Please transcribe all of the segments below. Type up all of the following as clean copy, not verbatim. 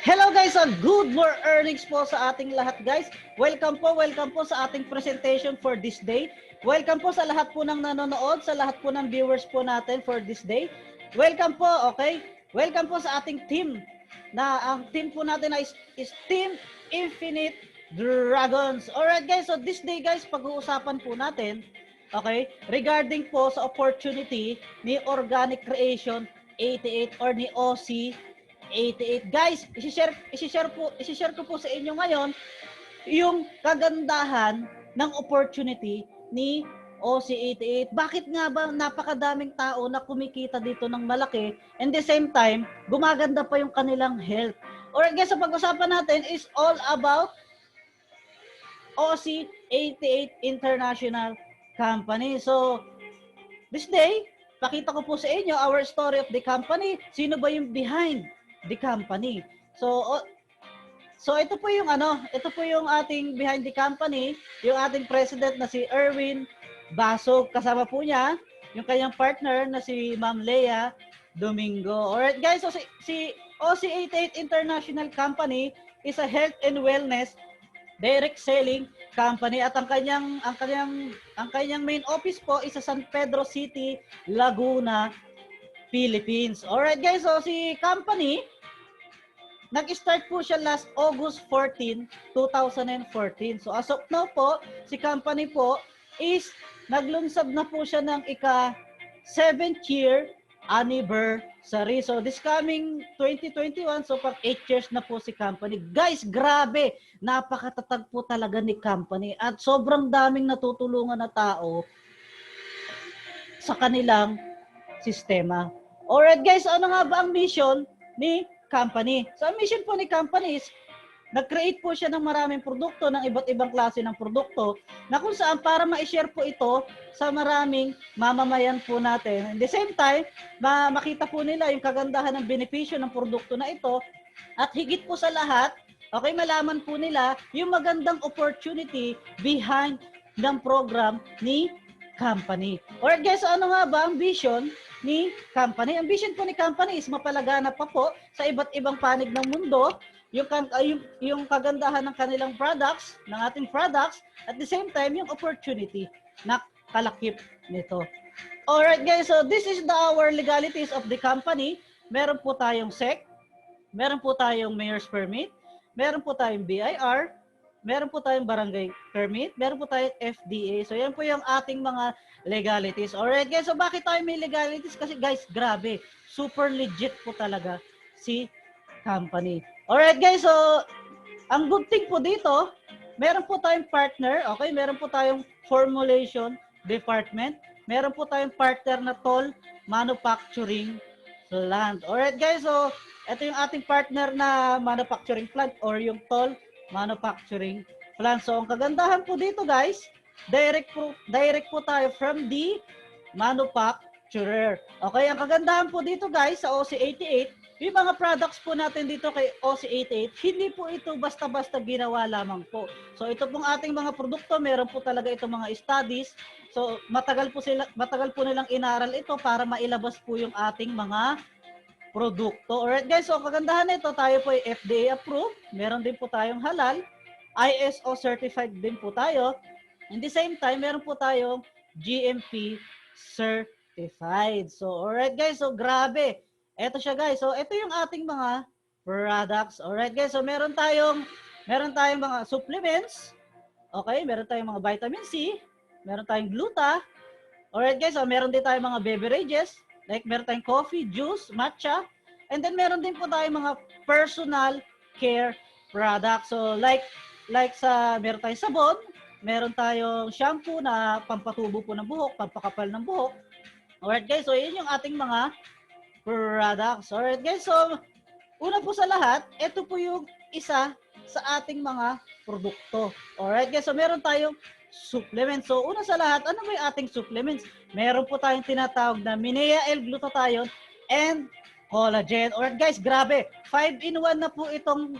Hello guys, and good earnings po sa ating lahat guys. Welcome po sa ating presentation for this day. Welcome po sa lahat po ng nanonood, sa lahat po ng viewers po natin for this day. Welcome po, okay? Welcome po sa ating team. Ang team po natin is Team Infinite Dragons. Alright guys, so this day guys, pag-uusapan po natin, okay, regarding po sa opportunity ni Organic Creation 88 or ni OC 88. Guys, i-share ko po sa inyo ngayon yung kagandahan ng opportunity ni OC88. Bakit nga ba napakadaming tao na kumikita dito ng malaki and the same time, gumaganda pa yung kanilang health. Alright guys, so pag-usapan natin is all about OC88 International Company. So, this day, pakita ko po sa inyo our story of the company. Sino ba yung behind the company? So ito po yung ating behind the company, yung ating president na si Erwin Basog. Kasama po niya yung kanyang partner na si Ma'am Lea Domingo. Alright guys, so si OC88 International Company is a health and wellness direct selling company at ang kanyang main office po is sa San Pedro City, Laguna, Philippines. Alright guys, so si company nag-start po siya last August 14, 2014. So as of now po, si company po is naglunsad na po siya ng ika-7th year anniversary. So this coming 2021, so pag 8 years na po si company. Guys, grabe! Napakatatag po talaga ni company at sobrang daming natutulungan na tao sa kanilang sistema. Alright guys, ano nga ba ang mission ni company? So ang mission po ni company is nag-create po siya ng maraming produkto, ng iba't ibang klase ng produkto na kung saan para ma-share po ito sa maraming mamamayan po natin. At the same time, makita po nila yung kagandahan ng benepisyo ng produkto na ito at higit po sa lahat, okay, malaman po nila yung magandang opportunity behind ng program ni company. Alright guys, so ano nga ba ang vision ni company? Ang vision po ni company is mapalaganap pa po sa iba't ibang panig ng mundo yung kagandahan ng kanilang products, ng ating products, at the same time yung opportunity na kalakip nito. Alright guys, so this is our legalities of the company. Meron po tayong SEC, meron po tayong mayor's permit, meron po tayong BIR, meron po tayong barangay permit, meron po tayong FDA. So yan po yung ating mga legalities. Alright guys, so bakit tayo may legalities? Kasi guys, grabe, super legit po talaga si company. Alright guys, so ang good thing po dito, meron po tayong partner, okay? Meron po tayong formulation department, meron po tayong partner na toll manufacturing plant. Alright guys, so ito yung ating partner na manufacturing plant or yung toll manufacturing plant. So ang kagandahan po dito guys, direct po tayo from the manufacturer. Okay, ang kagandahan po dito guys sa OC88, yung mga products po natin dito kay OC88, hindi po ito basta-basta ginawa lamang po. So ito pong ating mga produkto, meron po talaga itong mga studies. So matagal po nilang inaral ito para mailabas po yung ating mga produkto. Alright guys, so kagandahan nito, tayo po ay FDA approved, meron din po tayong halal, ISO certified din po tayo. In the same time, meron po tayong GMP certified. So alright guys, so grabe. Ito siya guys. So ito yung ating mga products. Alright guys, so meron tayong mga supplements. Okay, meron tayong mga vitamin C, meron tayong gluta. Alright guys, so meron din tayong mga beverages, like meron tayong coffee, juice, matcha, and then meron din po tayong mga personal care products. So like meron tayong sabon, meron tayong shampoo na pampatubo po ng buhok, pampakapal ng buhok. Alright guys, so yun yung ating mga products. Alright guys, so una po sa lahat, ito po yung isa sa ating mga produkto. Alright guys, so meron tayong supplements. So una sa lahat, ano ba yung ating supplements? Meron po tayong tinatawag na Minea L-glutathione and collagen. Alright guys, grabe, 5-in-1 na po itong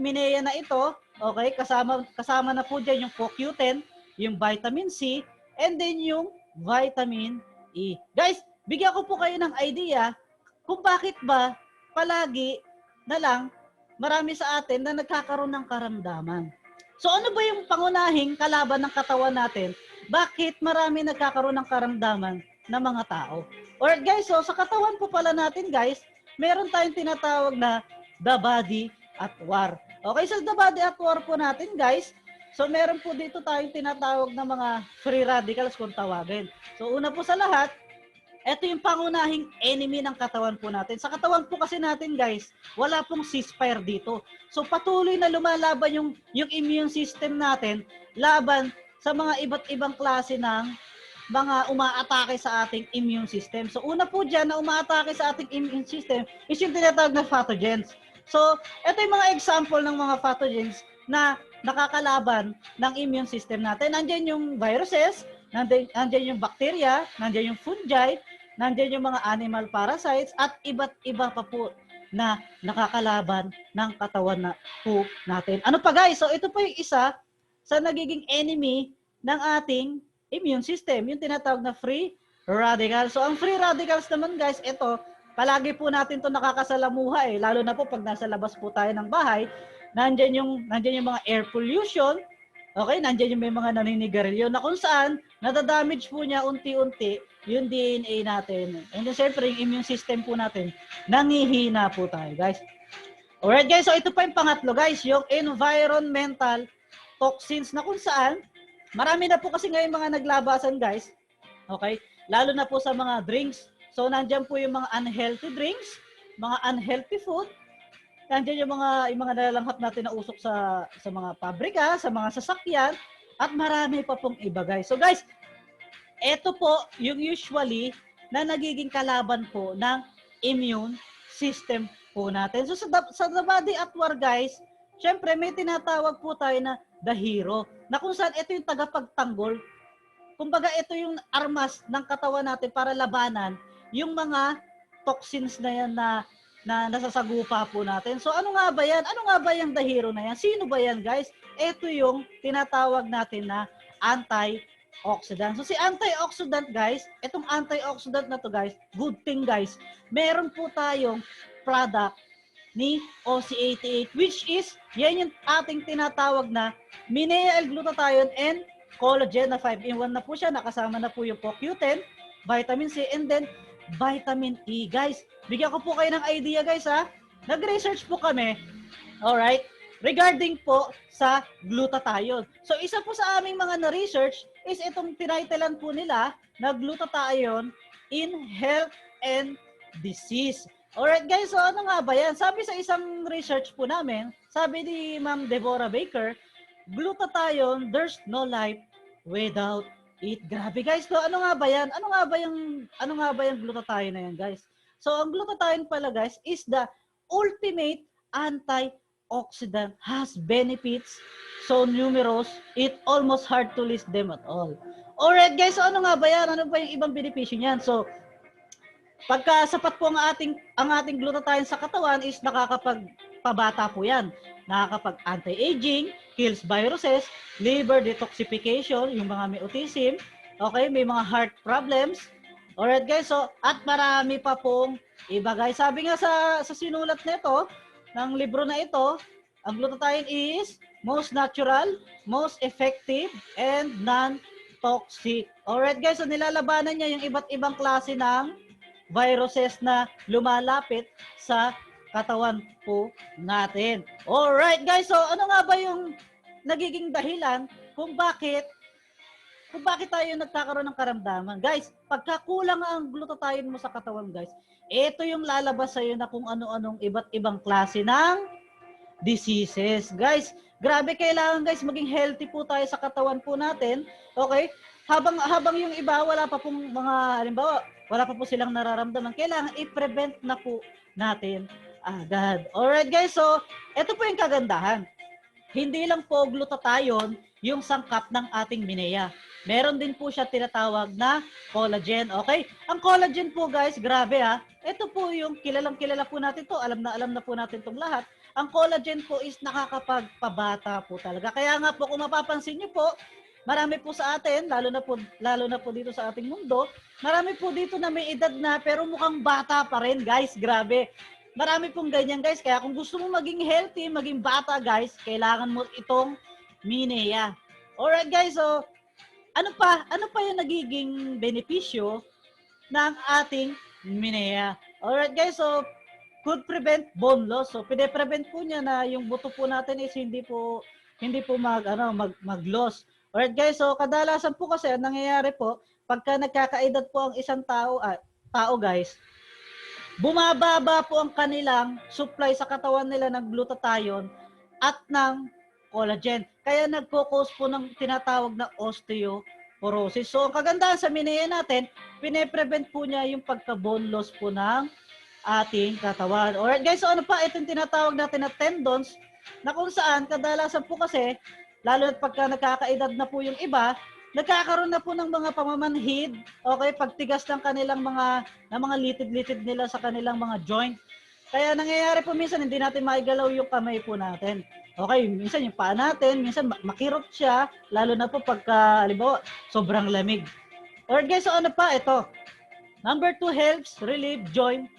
Minea na ito. Okay, kasama na po dyan yung CoQ10, yung vitamin C, and then yung vitamin E. Guys, bigyan ko po kayo ng idea kung bakit ba palagi na lang marami sa atin na nagkakaroon ng karamdaman. So ano ba yung pangunahing kalaban ng katawan natin? Bakit marami nagkakaroon ng karamdaman ng mga tao? Or guys, so sa katawan po pala natin guys, meron tayong tinatawag na the body at war. Okay, so the body at war po natin guys, so meron po dito tayong tinatawag na mga free radicals kung tawagin. So una po sa lahat, ito yung pangunahing enemy ng katawan po natin. Sa katawan po kasi natin guys, wala pong ceasefire dito. So patuloy na lumalaban yung immune system natin laban sa mga iba't ibang klase ng mga umaatake sa ating immune system. So una po dyan na umaatake sa ating immune system is yung tinatawag na pathogens. So ito yung mga example ng mga pathogens na nakakalaban ng immune system natin. Nandiyan yung viruses, nandiyan yung bacteria, nandiyan yung fungi, nandiyan yung mga animal parasites at iba't iba pa po na nakakalaban ng katawan na po natin. Ano pa guys? So ito po yung isa sa nagiging enemy ng ating immune system, yung tinatawag na free radicals. So ang free radicals naman guys, ito, palagi po natin to nakakasalamuha lalo na po pag nasa labas po tayo ng bahay, nandiyan yung mga air pollution, okay, nandiyan yung may mga naninigarilyo na kung saan nadadamage po niya unti-unti yung DNA natin. And then syempre yung immune system po natin, nangihina po tayo guys. Alright guys, so ito pa yung pangatlo guys, yung environmental toxins na kung saan, marami na po kasi ngayon mga naglabasan guys, okay, lalo na po sa mga drinks. So nandiyan po yung mga unhealthy drinks, mga unhealthy food, nandiyan yung mga nalalanghap natin na usok sa mga pabrika, sa mga sasakyan, at marami pa pong iba guys. So guys, ito po yung usually na nagiging kalaban po ng immune system po natin. So sa the body at war guys, syempre may tinatawag po tayo na the hero, na kung saan ito yung tagapagtanggol. Kumbaga ito yung armas ng katawan natin para labanan yung mga toxins na yan na nasasagupa po natin. So ano nga ba yan? Ano nga ba yung the hero na yan? Sino ba yan guys? Ito yung tinatawag natin na antioxidant. So si antioxidant guys, itong antioxidant na to guys, good thing guys, meron po tayong product ni OC88 which is, yan yung ating tinatawag na mineal-glutathione and collagen na 5-in-1 na po siya, nakasama na po yung CoQ10, vitamin C, and then vitamin E. Guys, bigyan ko po kayo ng idea guys ha. Nag-research po kami, alright, regarding po sa glutathione. So isa po sa aming mga na-research is itong tinitlean po nila na glutathione in health and disease. Alright guys, so ano nga ba yan? Sabi sa isang research po namin, sabi ni Ma'am Deborah Baker, glutathione, there's no life without it. Grabe guys, so ano nga ba yan? Ano nga ba yung glutathione na yan guys? So ang glutathione pala guys is the ultimate antioxidant, has benefits so numerous, it almost hard to list them at all. Alright guys, so ano nga ba yan? Ano ba yung ibang benepisyo niyan? So pagka sapat po ang ating glutathione sa katawan is nakakapagpabata po yan. Nakakapag-anti-aging, kills viruses, liver detoxification, yung mga may autism, okay, may mga heart problems. Alright guys, so at marami pa pong iba guys. Sabi nga sa sinulat nito, ng libro na ito, ang glutathione is most natural, most effective, and non-toxic. Alright guys, so nilalabanan niya yung iba't ibang klase ng viruses na lumalapit sa katawan po natin. Alright guys, so ano nga ba yung nagiging dahilan kung bakit tayo nagkakaroon ng karamdaman? Guys, pagkakulang ang glutathione mo sa katawan guys, ito yung lalabas sa iyo na kung ano-anong iba't ibang klase ng diseases. Guys, grabe, kailangan guys maging healthy po tayo sa katawan po natin. Okay? Habang yung iba wala pa pong mga, halimbawa, wala pa po silang nararamdaman, kailangan i-prevent na po natin agad. Alright guys, so ito po yung kagandahan. Hindi lang po glutathione yung sangkap ng ating minea. Meron din po siya tinatawag na collagen. Okay? Ang collagen po guys, grabe ha. Ito po yung kilalang-kilala po natin to. Alam na po natin tong lahat. Ang collagen po is nakakapagpabata po talaga. Kaya nga po kung mapapansin niyo po, marami po sa atin, lalo na po dito sa ating mundo, marami po dito na may edad na pero mukhang bata pa rin, guys. Grabe. marami pong ganyan guys. Kaya kung gusto mo maging healthy, maging bata guys, kailangan mo itong Minea. Alright guys, so ano pa yung nagiging benepisyo ng ating Minea? Alright guys, so could prevent bone loss. So pine-prevent po niya na yung buto po natin is hindi po mag-loss. Alright guys, so kadalasan po kasi ang nangyayari po pagka nagkakaedad po ang isang tao guys, bumababa po ang kanilang supply sa katawan nila ng glutathione at ng collagen. Kaya nagko-cause po ng tinatawag na osteoporosis. So, ang kagandahan sa Minea natin, pine-prevent po niya yung pagka-bone loss po ng ating katawan. Alright guys, so ano pa? Itong tinatawag natin na tendons, na kung saan kadalasan po kasi, lalo at pagka nagkakaedad na po yung iba, nagkakaroon na po ng mga pamamanhid, okay, pagtigas ng kanilang mga litid-litid nila sa kanilang mga joint. Kaya nangyayari po minsan hindi natin maigalaw yung kamay po natin. Okay, minsan yung paa natin, minsan makirot siya, lalo na po pagka, halimbawa, sobrang lamig. Or guys, so ano pa? Ito. Number 2, helps relieve joint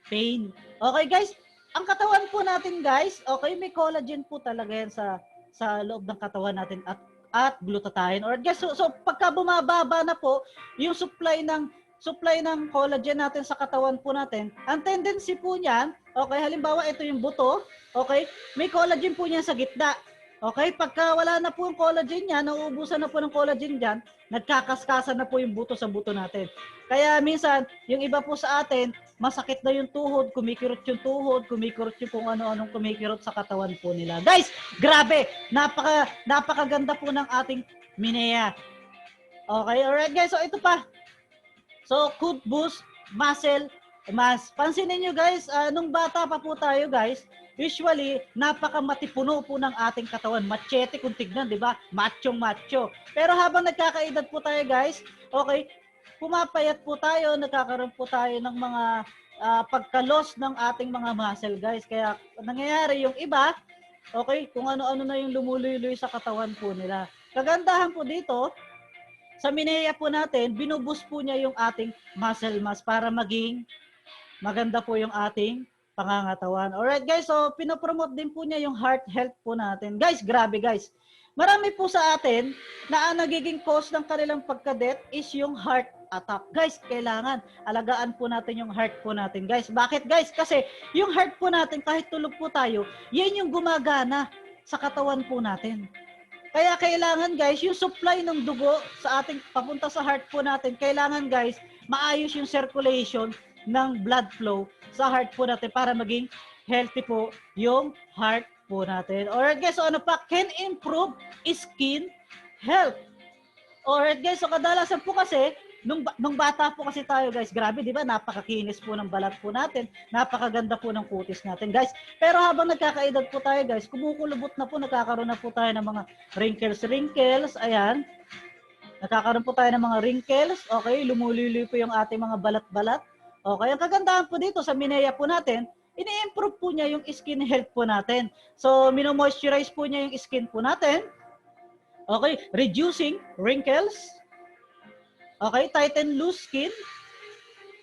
pain. Okay guys, ang katawan po natin guys, okay, may collagen po talaga yan sa loob ng katawan natin at glutathione. Or guys, so pagka bumababa na po yung supply ng collagen natin sa katawan po natin, ang tendency po niyan, okay, halimbawa ito yung buto, okay, may collagen po niyan sa gitna. Okay, pagka wala na po yung collagen niya, nauubusan na po ng collagen diyan, nagkakaskasan na po yung buto sa buto natin. Kaya minsan, yung iba po sa atin, masakit na yung tuhod, kumikirot yung tuhod, kumikirot yung kung ano-anong kumikirot sa katawan po nila. Guys, grabe! Napakaganda po ng ating Minea. Okay, alright guys, so ito pa. So, could boost muscle mass. Pansinin nyo guys, nung bata pa po tayo guys, usually, napakamatipuno po ng ating katawan. Machete kung tignan, di ba? Machong-macho. Pero habang nagkakaedad po tayo guys, okay, pumapayat po tayo, nagkakaroon po tayo ng mga pagka-loss ng ating mga muscle guys. Kaya nangyayari yung iba, okay, kung ano-ano na yung lumululoy sa katawan po nila. Kagandahan po dito, sa Minea po natin, binubus po niya yung ating muscle mass para maging maganda po yung ating pangangatawan. Alright guys, so pinopromote din po niya yung heart health po natin. Guys, grabe guys. Marami po sa atin na ang nagiging cause ng kanilang pagka-death is yung heart attack. Guys, kailangan alagaan po natin yung heart po natin. Guys, bakit guys? Kasi yung heart po natin, kahit tulog po tayo, yan yung gumagana sa katawan po natin. Kaya kailangan guys, yung supply ng dugo sa ating papunta sa heart po natin, kailangan guys, maayos yung circulation ng blood flow sa heart po natin para maging healthy po yung heart po natin. Alright guys, so ano pa? Can improve skin health. Alright guys, so kadalasan po kasi, nung bata po kasi tayo guys, grabe di ba, napakakinis po ng balat po natin, napakaganda po ng kutis natin guys. Pero habang nagkakaedad po tayo guys, kumukulubot na po, nagkakaroon na po tayo ng mga wrinkles, ayan. Nagkakaroon po tayo ng mga wrinkles, okay, lumululoy po yung ating mga balat-balat. Okay, ang kagandahan po dito sa Minea po natin, ini-improve po niya yung skin health po natin. So, mino-moisturize po niya yung skin po natin. Okay, reducing wrinkles. Okay, tighten loose skin.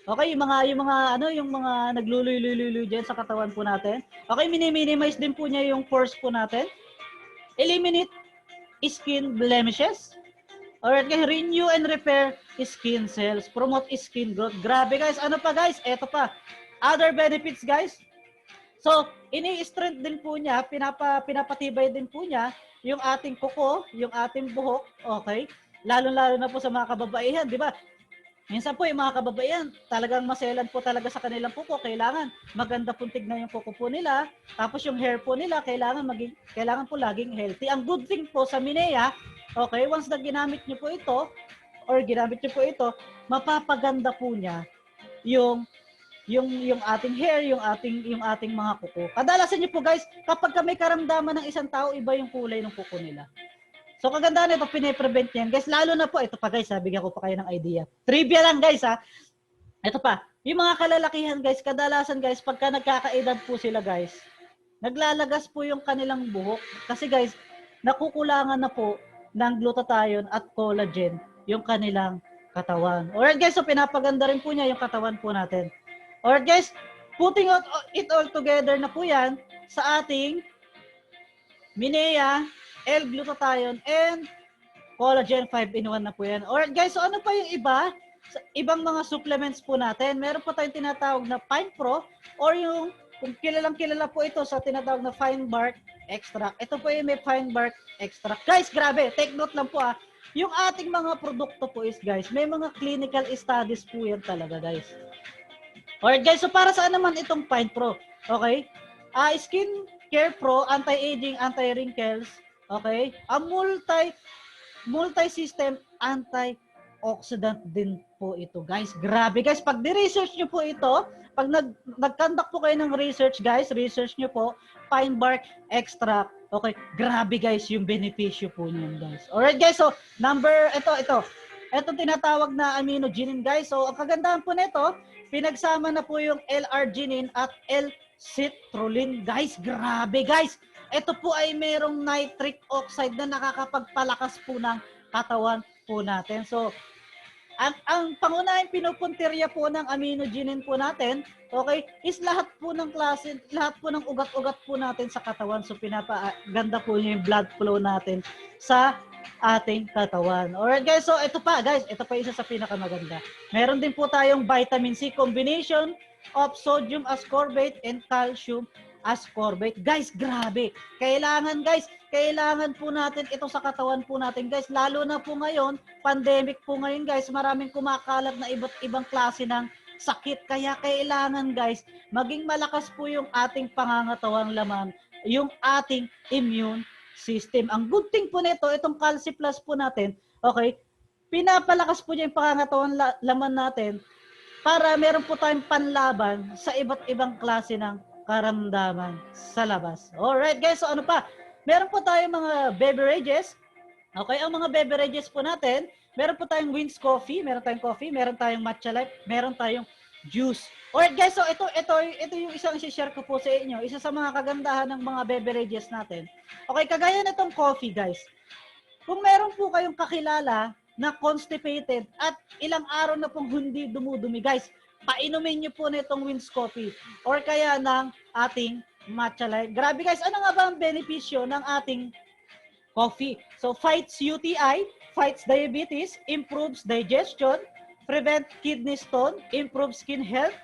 Okay, yung mga naglululoy diyan sa katawan po natin. Okay, minimize din po niya yung pores po natin. Eliminate skin blemishes. Alright, okay, renew and repair skin cells. Promote skin growth. Grabe guys, ano pa guys? Eto pa. Other benefits guys. So, ini-strength din po niya, pinapatibay din po niya yung ating kuko, yung ating buhok, okay? Lalo-lalo na po sa mga kababaihan, di ba? Minsan po yung mga kababaihan, talagang maselan po talaga sa kanilang kuko, kailangan maganda po tignan yung kuko po nila, tapos yung hair po nila, kailangan po laging healthy. Ang good thing po sa Minea, okay, once na ginamit niyo po ito, mapapaganda po niya yung ating hair, yung ating mga kuko. Kadalasan niyo po guys, kapag may karamdaman ng isang tao, iba yung kulay ng kuko nila. So kagandahan nito, pine-prevent yan. Guys, lalo na po, ito pa guys, bigyan ko pa kayo ng idea. Trivia lang guys ha. Ito pa, yung mga kalalakihan guys, kadalasan guys, pagka nagkakaedad po sila guys, naglalagas po yung kanilang buhok. Kasi guys, nakukulangan na po ng glutathione at collagen yung kanilang katawan. Alright guys, so pinapaganda rin po niya yung katawan po natin. Alright guys, putting it all together na po yan sa ating Minea, L-glutathione, and collagen 5-in-1 na po yan. Alright guys, so ano pa yung iba? Sa ibang mga supplements po natin, meron po tayong tinatawag na Pine Pro or yung kung kilalang-kilala po ito sa tinatawag na Fine Bark Extract. Ito po yung may Fine Bark Extract. Guys, grabe, take note lang po yung ating mga produkto po is guys, may mga clinical studies po yan talaga guys. Alright guys, so para saan naman itong Pine Pro? Okay? Skin Care Pro, anti-aging, anti-wrinkles, okay? Multi-system antioxidant din po ito, guys. Grabe, guys. Pag di-research nyo po ito, pag nag-conduct po kayo ng research, guys, research nyo po, Pine Bark Extract, okay? Grabe, guys, yung benepisyo po niyan, guys. Alright, guys. So, ito. Ito tinatawag na aminogenic, guys. So, ang kagandahan po nito, pinagsama na po yung L-arginine at L-citrulline. Guys, grabe, guys. Ito po ay merong nitric oxide na nakakapagpalakas po ng katawan po natin. So, ang pangunahing pinupuntirya po ng aminogenic po natin, okay, is lahat po ng klase, lahat po ng ugat-ugat po natin sa katawan. So, pinapaganda po niya yung blood flow natin sa ating katawan. Alright guys, so ito pa isa sa pinakamaganda. Meron din po tayong vitamin C combination of sodium ascorbate and calcium ascorbate. Guys, grabe. Kailangan po natin ito sa katawan po natin guys. Lalo na po ngayon, pandemic po ngayon guys, maraming kumakalat na iba't ibang klase ng sakit. Kaya kailangan guys, maging malakas po yung ating pangangatawang laman, yung ating immune system. Ang good thing po nito, itong Calci Plus po natin, okay, pinapalakas po niya yung pangangatawang laman natin para meron po tayong panlaban sa iba't ibang klase ng karamdaman sa labas. Alright guys, so ano pa? Meron po tayong mga beverages. Okay, ang mga beverages po natin, meron po tayong Wings Coffee, meron tayong Matcha Life, meron tayong juice. Alright guys, so ito yung isang i-share ko po sa inyo. Isa sa mga kagandahan ng mga beverages natin. Okay, kagaya nitong coffee guys. Kung meron po kayong kakilala na constipated at ilang araw na pong hindi dumudumi guys, painumin nyo po nitong Wings Coffee or kaya ng ating Matcha Life. Grabe guys, ano nga ba ang benepisyo ng ating coffee? So fights UTI, fights diabetes, improves digestion, prevent kidney stone, improves skin health,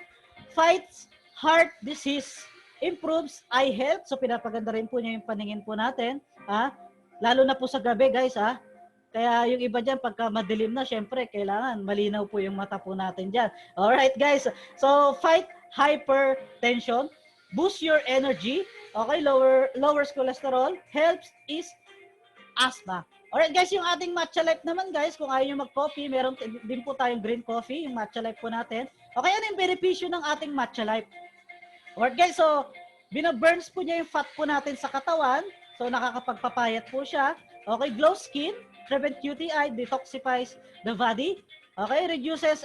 fights heart disease, improves eye health. So pinapaganda rin po niya yung paningin po natin. Lalo na po sa gabi guys. Kaya yung iba dyan, pagka madilim na, syempre, kailangan malinaw po yung mata po natin dyan. Alright guys. So fight hypertension, boost your energy, okay, lowers cholesterol, helps is asthma. Alright guys, yung ating Matcha Life naman guys, kung ayaw nyo mag-coffee, meron din po tayong green coffee, yung Matcha Life po natin. Okay, ano yung benepisyo ng ating Matcha Life? Alright guys, so binaburns po niya yung fat po natin sa katawan. So nakakapagpapayat po siya. Okay, glow skin, prevent UTI, detoxifies the body. Okay, reduces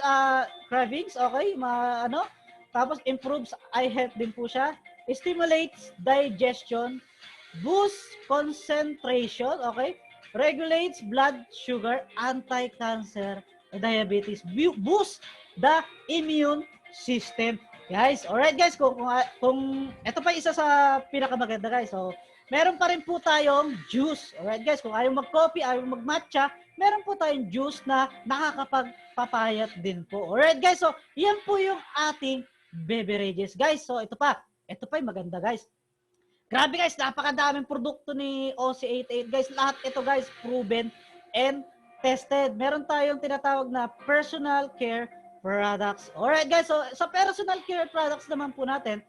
cravings, okay, tapos improves eye health din po siya. Stimulates digestion, boosts concentration, okay, regulates blood sugar, anti-cancer, diabetes, boost the immune system. Guys, alright guys, kung ito pa isa sa pinakamaganda guys. So, meron pa rin po tayong juice. Alright guys, kung ayaw mag-coffee, ayaw mag-matcha, meron po tayong juice na nakakapagpapayat din po. Alright guys, so yan po yung ating beverages guys. So ito pa yung maganda guys. Grabe guys, napakadaming produkto ni OC88 guys. Lahat ito guys, proven and tested. Meron tayong tinatawag na personal care products. Alright guys, so sa personal care products naman po natin,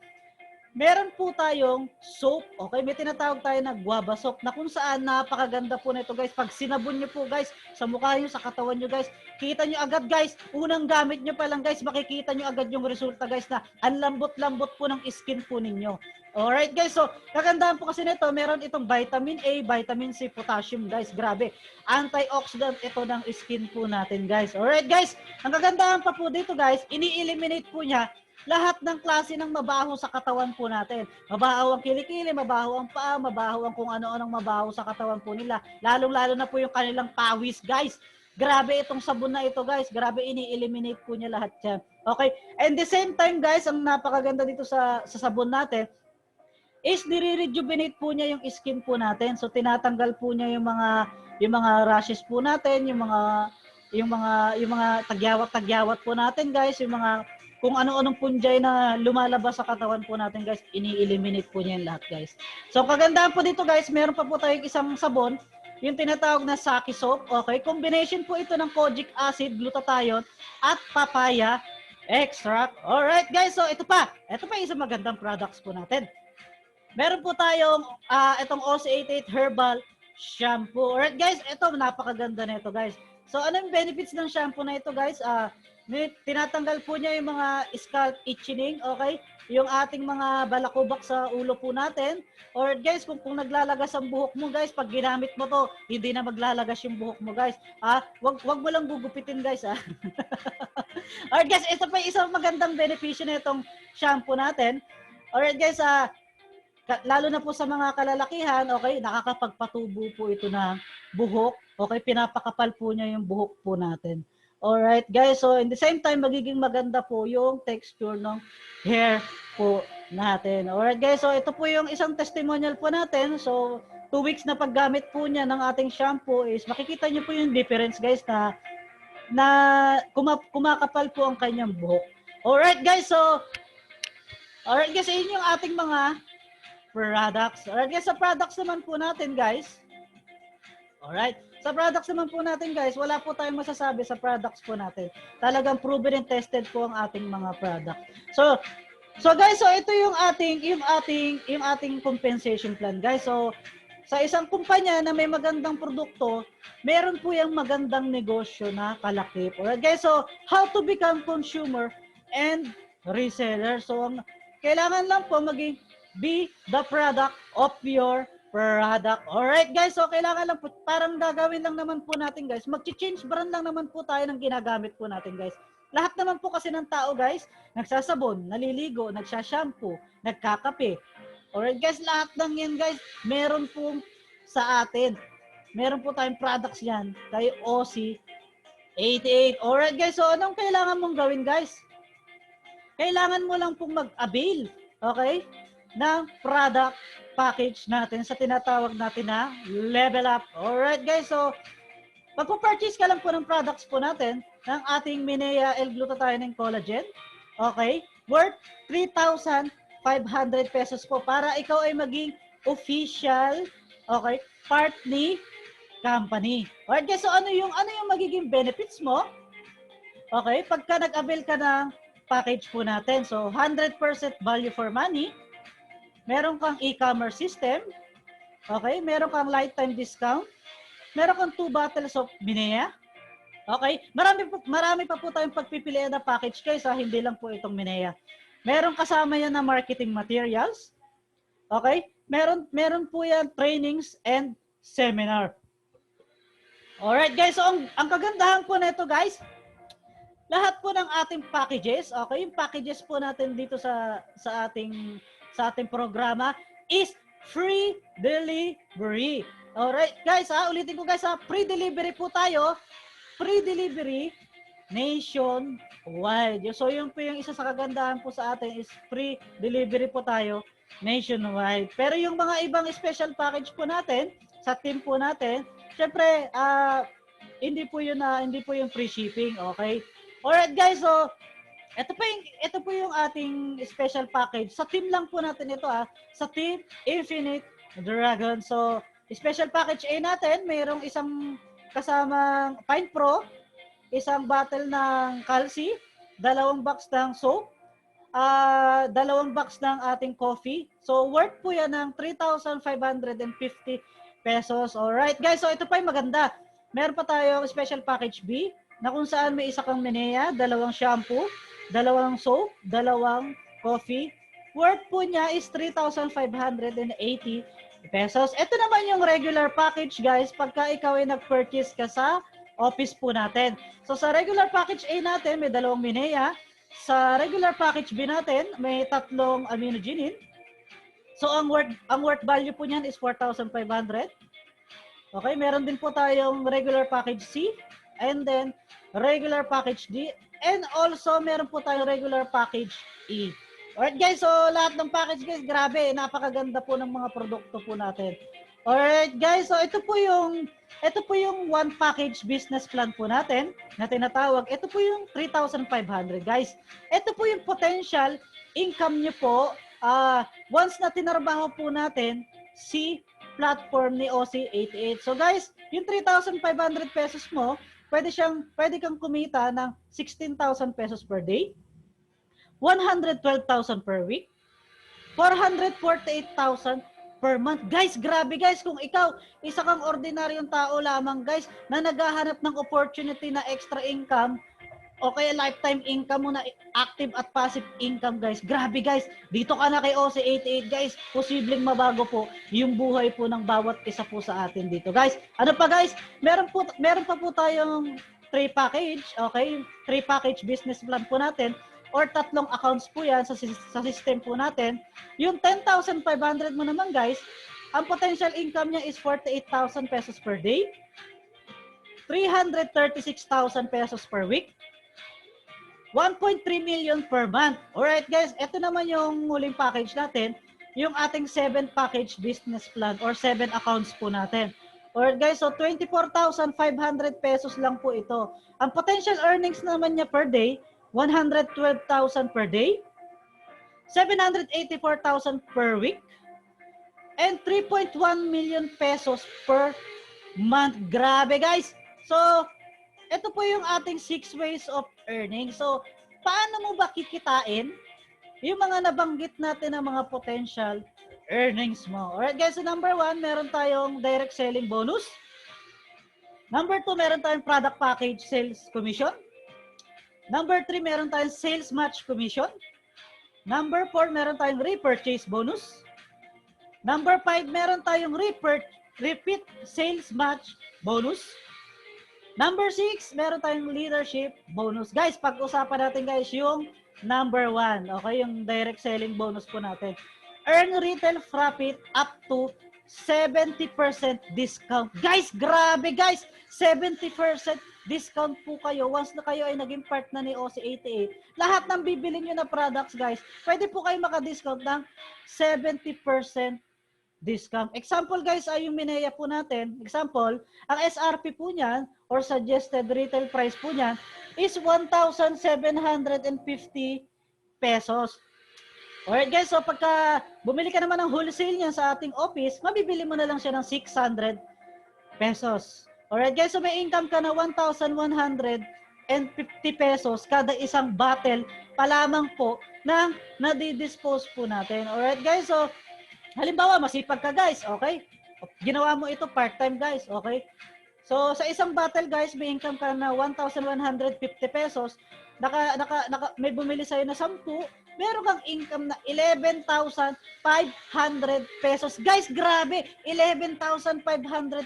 meron po tayong soap. Okay, may tinatawag tayo na guava soap na kung saan napakaganda po nito guys. Pag sinabon nyo po guys, sa mukha nyo, sa katawan nyo guys, kita nyo agad guys, unang gamit nyo pa lang guys, makikita nyo agad yung resulta guys na ang lambot-lambot po ng skin po ninyo. Alright guys, so kagandahan po kasi nito, meron itong vitamin A, vitamin C, potassium guys. Grabe, antioxidant ito ng skin po natin guys. Alright guys, ang kagandahan pa po dito guys, ini-eliminate po niya lahat ng klase ng mabaho sa katawan po natin. Mabaho ang kilikili, mabaho ang paa, mabaho ang kung ano-anong mabaho sa katawan po nila. Lalong-lalo na po yung kanilang pawis guys. Grabe itong sabon na ito, guys. Grabe, ini-eliminate po niya lahat yan. Okay? And the same time, guys, ang napakaganda dito sa sabon natin is nire-rejuvenate po niya yung skin po natin. So tinatanggal po niya yung mga rashes po natin, yung mga tagyawat po natin, guys, yung mga kung ano-anong punjay na lumalabas sa katawan po natin, guys, ini-eliminate po niya yung lahat, guys. So kagandahan po dito, guys, meron pa po tayong isang sabon, yung tinatawag na Saki soap. Okay, combination po ito ng kojic acid, glutathione at papaya extract. Alright, guys, so ito pa isang magandang products po natin. Meron po tayong itong OC88 Herbal Shampoo. Alright, guys, ito napakaganda nito, guys. So ano yung benefits ng shampoo na ito, guys? Tinatanggal po niya yung mga scalp itching, okay? Yung ating mga balakubak sa ulo po natin. Or guys, kung naglalagas ang buhok mo, guys, pag ginamit mo to, hindi na maglalagas yung buhok mo, guys. Wag mo lang gugupitin, guys, Alright, guys, ito pa isang magandang benepisyo na itong shampoo natin. Alright, guys, lalo na po sa mga kalalakihan, okay, nakakapagpatubo po ito ng buhok. Okay, pinapakapal po niya yung buhok po natin. Alright, guys, so in the same time, magiging maganda po yung texture ng hair po natin. Alright, guys, so ito po yung isang testimonial po natin. So 2 weeks na paggamit po niya ng ating shampoo is makikita niyo po yung difference, guys, na kumakapal po ang kanyang buhok. Alright, guys, so yun yung ating mga products. Alright, guys, sa products naman po natin, guys. Alright, sa products naman po natin, guys, wala po tayong masasabi sa products po natin. Talagang proven and tested po ang ating mga product. So guys, so ito yung ating compensation plan, guys. So sa isang kumpanya na may magandang produkto, meron po yung magandang negosyo na kalakip. Alright, guys, so how to become consumer and reseller. So kailangan lang po maging be the product of your product. Alright, guys, so kailangan lang po, parang gagawin lang naman po natin, guys, mag-change brand lang naman po tayo ng ginagamit po natin, guys. Lahat naman po kasi ng tao, guys, nagsasabon, naliligo, nagsashampoo, nagkakape. Alright, guys, lahat ng yan, guys, meron po sa atin. Meron po tayong products yan, kay OC88. Alright, guys, so anong kailangan mong gawin, guys? Kailangan mo lang pong mag-avail, okay, ng product package natin sa tinatawag natin na Level Up. Alright, guys, so pag-purchase ka lang po ng products po natin ng ating Minea L-Glutathione and Collagen, okay, worth 3,500 pesos po para ikaw ay maging official, okay, part ni company. Alright, guys, so ano yung magiging benefits mo? Okay, pagka nag-avail ka ng package po natin, so 100% value for money, meron kang e-commerce system, okay, meron kang lifetime discount, meron kang 2 bottles of Minea, okay, marami pa po tayong pagpipilian na package, guys, hindi lang po itong Minea. Meron kasama yan na marketing materials, okay, meron po yan trainings and seminar. Alright, guys, so ang kagandahan po nito, guys, lahat po ng ating packages, okay, yung packages po natin dito sa ating programa is free delivery. Alright, guys, ulitin ko, guys, free delivery po tayo. Free delivery nationwide. So yun po yung isa sa kagandahan po sa atin is free delivery po tayo nationwide. Pero yung mga ibang special package po natin sa team po natin, syempre hindi po yung free shipping, okay? Alright, guys, so ito po yung ating special package. Sa team lang po natin ito, sa Team Infinite Dragon. So special package A natin, mayroong isang kasamang Pine Pro, isang bottle ng Calci, 2 box ng soap, 2 box ng ating coffee. So worth po yan ng 3,550 pesos. Alright, guys, so ito pa yung maganda. Meron pa tayong special package B na kung saan may isa kang Minea, 2 shampoo, 2 soap, 2 coffee. Worth po niya is 3,580 pesos. Ito naman yung regular package, guys, pagka ikaw ay nag-purchase ka sa office po natin. So sa regular package A natin, may 2 Minea. Sa regular package B natin, may 3 aminoginin. So ang worth value po niyan is 4,500. Okay, meron din po tayong regular package C and then regular package D, and also meron po tayong regular package E. Alright guys, so lahat ng package guys, grabe, napakaganda po ng mga produkto po natin. Alright guys, so ito po yung one package business plan po natin na tinatawag. Ito po yung 3,500 guys. Ito po yung potential income nyo po once na tinarbaho po natin si platform ni OC88. So guys, yung 3,500 pesos mo, pwede kang kumita ng 16,000 pesos per day, 112,000 per week, 448,000 per month. Guys, grabe guys, kung ikaw, isa kang ordinaryong tao lamang guys, na naghahanap ng opportunity na extra income, o kaya lifetime income mo na active at passive income guys. Grabe guys, dito ka na kay OC88 guys. Posibleng mabago po yung buhay po ng bawat isa po sa atin dito guys. Ano pa guys? Meron pa po tayong 3 package, okay? 3 package business plan po natin or 3 accounts po yan sa system po natin. Yung 10,500 mo naman guys, ang potential income niya is 48,000 pesos per day, 336,000 pesos per week, 1.3 million per month. Alright guys, ito naman yung huling package natin, yung ating 7 package business plan or 7 accounts po natin. Alright guys, so 24,500 pesos lang po ito. Ang potential earnings naman niya per day, 112,000 per day, 784,000 per week, and 3.1 million pesos per month. Grabe guys! So, ito po yung ating 6 ways of earning. So, paano mo ba kikitain yung mga nabanggit natin na mga potential earnings mo? Alright guys, so number 1, meron tayong direct selling bonus. Number 2, meron tayong product package sales commission. Number 3, meron tayong sales match commission. Number 4, meron tayong repurchase bonus. Number 5, meron tayong repeat sales match bonus. Number 6, meron tayong leadership bonus. Guys, pag-usapan natin guys yung number 1. Okay, yung direct selling bonus po natin. Earn retail profit up to 70% discount. Guys, grabe guys! 70% discount po kayo once na kayo ay naging part na ni OC88. Lahat ng bibili nyo na products guys, pwede po kayo maka-discount ng 70% discount. Example guys ay yung Minea po natin. Example, ang SRP po niyan or suggested retail price po niyan is 1,750 pesos. Alright guys, so pagka bumili ka naman ng wholesale niyan sa ating office, mabibili mo na lang siya ng 600 pesos. Alright guys, so may income ka na 1,150 pesos kada isang bottle pa lamang po na nadidispose po natin. Alright guys, so halimbawa masipag ka guys, okay? Ginawa mo ito part-time guys, okay? So sa isang bottle guys, may income ka na 1,150 pesos. May bumili sa'yo na 10, meron kang income na 11,500 pesos. Guys, grabe! 11,500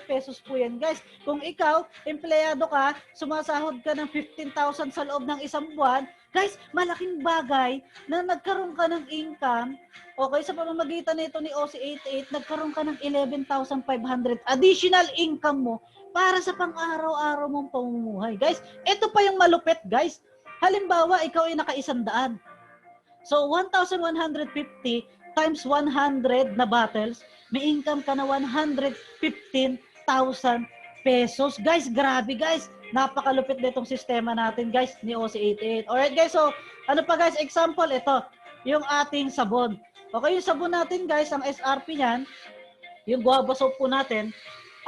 pesos po yan, guys. Kung ikaw, empleyado ka, sumasahod ka ng 15,000 sa loob ng isang buwan, guys, malaking bagay na nagkaroon ka ng income. Okay, sa pamamagitan nito ni OC88, nagkaroon ka ng 11,500 additional income mo para sa pang-araw-araw mong pamumuhay. Guys, ito pa yung malupit, guys. Halimbawa, ikaw ay naka-100. So, 1,150 times 100 na bottles, may income ka na 115,000 pesos. Guys, grabe guys. Napakalupit nitong sistema natin guys ni OC88. Alright guys, so ano pa guys? Example, ito. Yung ating sabon. Okay, yung sabon natin guys, ang SRP niyan, yung guava soap po natin,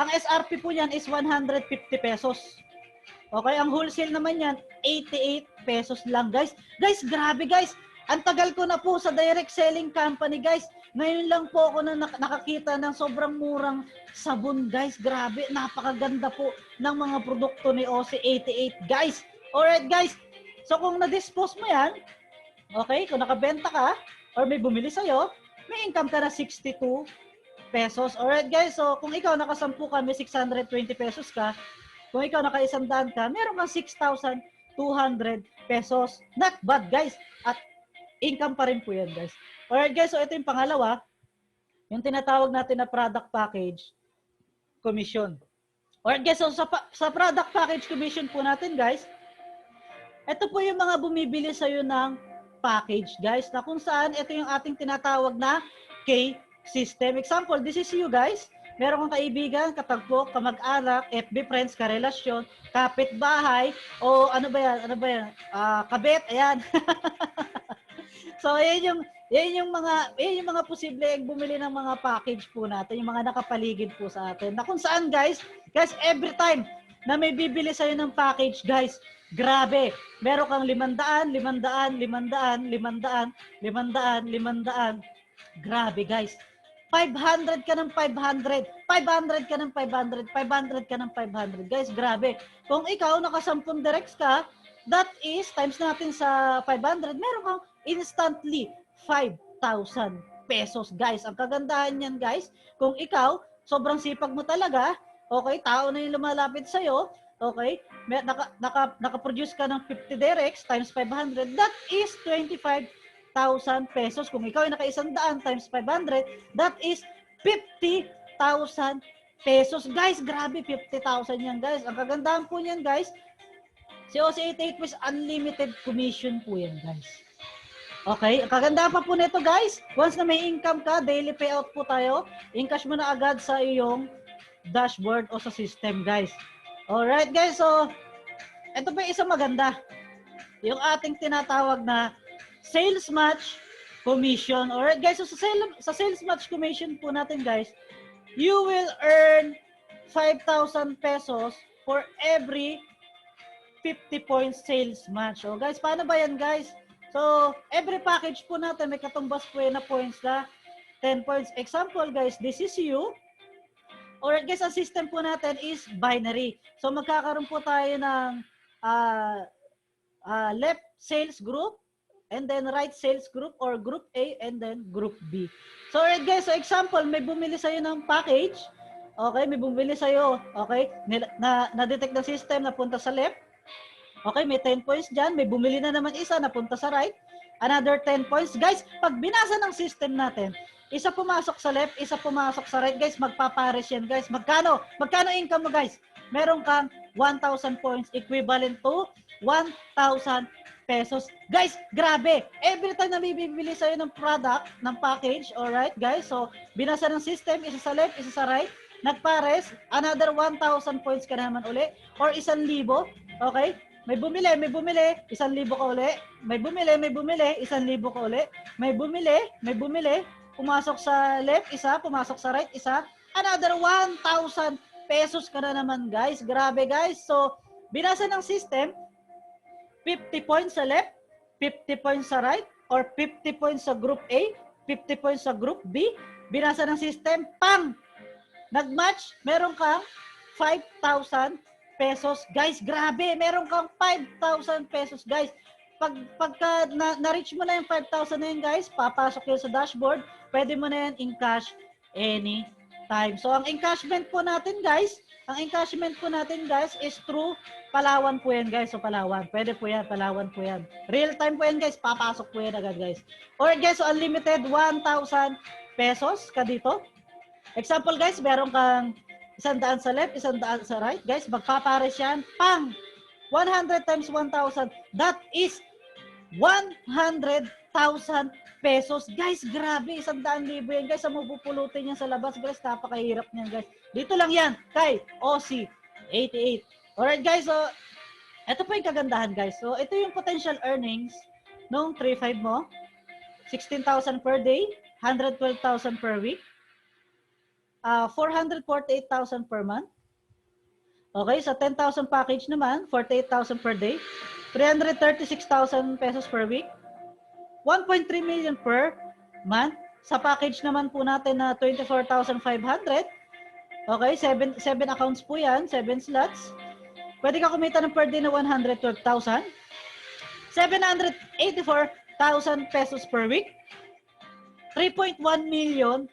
ang SRP po niyan is 150 pesos. Okay, ang wholesale naman yan, 88 pesos lang guys. Guys, grabe guys. Ang tagal ko na po sa direct selling company guys. Ngayon lang po ako na nakakita ng sobrang murang sabon guys. Grabe, napakaganda po ng mga produkto ni OC88 guys. Alright guys, so kung na-dispose mo yan, okay, kung nakabenta ka or may bumili sa'yo, may income ka na 62 pesos. Alright guys, so kung ikaw naka-10 ka, may 620 pesos ka. Kung ikaw naka-100 ka, meron kang 6,200 pesos. Not bad guys. At income pa rin po yan guys. Alright guys, so ito yung pangalawa, yung tinatawag natin na product package commission. Alright guys, so sa product package commission po natin guys, ito po yung mga bumibili sa'yo ng package guys, na kung saan ito yung ating tinatawag na K-system. Example, this is you guys. Meron kang kaibigan, katagpo, kamag-anak, FB friends, karelasyon, kapitbahay, o ano ba yan? Kabet, ayan. So, yan yung mga posibleng bumili ng mga package po natin, yung mga nakapaligid po sa atin. Na kung saan guys, every time na may bibili sa'yo ng package, guys, grabe. Meron kang 500, 500, 500, 500, 500. Grabe guys. 500 ka ng 500, 500 ka ng 500, 500 ka ng 500. Guys, grabe. Kung ikaw nakasampung directs ka, that is, times natin sa 500, meron kang instantly 5,000 pesos. Guys, ang kagandahan niyan guys, kung ikaw, sobrang sipag mo talaga, okay, tao na yung lumalapit sa'yo, okay, naka-produce ka ng 50 directs times 500, that is 25,000 pesos. Kung ikaw ay naka-100 times 500, that is 50,000 pesos. Guys, grabe, 50,000 yan guys. Ang kagandahan po niyan guys, si OC88 with unlimited commission po yan guys. Okay, ang kagandahan pa po nito guys, once na may income ka, daily payout po tayo, in-cash mo na agad sa iyong dashboard o sa system guys. Alright guys, so ito pa isang maganda. Yung ating tinatawag na sales match commission. Alright guys, so sa sales match commission po natin guys, you will earn 5,000 pesos for every 50 points sales match. So guys, paano ba yan guys? So every package po natin may katumbas po yan na points na 10 points. Example guys, this is you. Alright guys, ang system po natin is binary. So magkakaroon po tayo ng left sales group, and then right sales group, or group A and then group B. So alright guys, so example, may bumili sa'yo ng package. Okay, may bumili sa'yo. Okay, na-detect ng system na punta sa left. Okay, may 10 points dyan. May bumili na naman isa na punta sa right. Another 10 points. Guys, pag binasa ng system natin, isa pumasok sa left, isa pumasok sa right. Guys, magpapares yan guys. Magkano? Magkano income mo guys? Meron kang 1,000 points equivalent to 1,000 pesos. Guys, grabe. Every time na bibili sa'yo ng product, ng package, alright guys? So, binasa ng system, isa sa left, isa sa right. Nagpares, another 1,000 points ka naman uli. Or 1,000. Okay? May bumili, 1,000 ka uli. May bumili, 1,000 ka uli. May bumili, pumasok sa left, isa, pumasok sa right, isa. Another 1,000 pesos ka na naman guys. Grabe guys. So, binasa ng system, 50 points sa left, 50 points sa right, or 50 points sa group A, 50 points sa group B. Binasa ng system, pang! Nag-match, meron kang 5,000 pesos. Guys, grabe, meron kang 5,000 pesos guys. Pagka na-reach mo na yung 5,000 na yun guys, papasok yun sa dashboard, pwede mo na yan in-cash anytime. So, ang encashment po natin guys, is through Palawan po yan guys. So, Palawan. Pwede po yan, Palawan po yan. Real time po yan guys, papasok po yan agad guys. Or guys, so unlimited 1,000 pesos ka dito. Example guys, meron kang 100 sa left, 100 sa right. Guys, magpapares yan. Pang! 100 times 1,000. That is 100,000 pesos. Guys, grabe. 100,000 yan guys. Sa mapupulutin yan sa labas guys. Napakahirap niyan guys. Dito lang yan kay OC88. Alright guys, so ito po yung kagandahan guys. So ito yung potential earnings nung 3.5 mo. 16,000 per day, 112,000 per week, 448,000 per month. Okay, sa 10,000 package naman, 48,000 per day, 336,000 pesos per week, 1.3 million per month. Sa package naman po natin na 24,500, okay, 7 accounts po yan, 7 slots. Pwede ka kumita ng per day na 112,000, 784,000 pesos per week, 3.1 million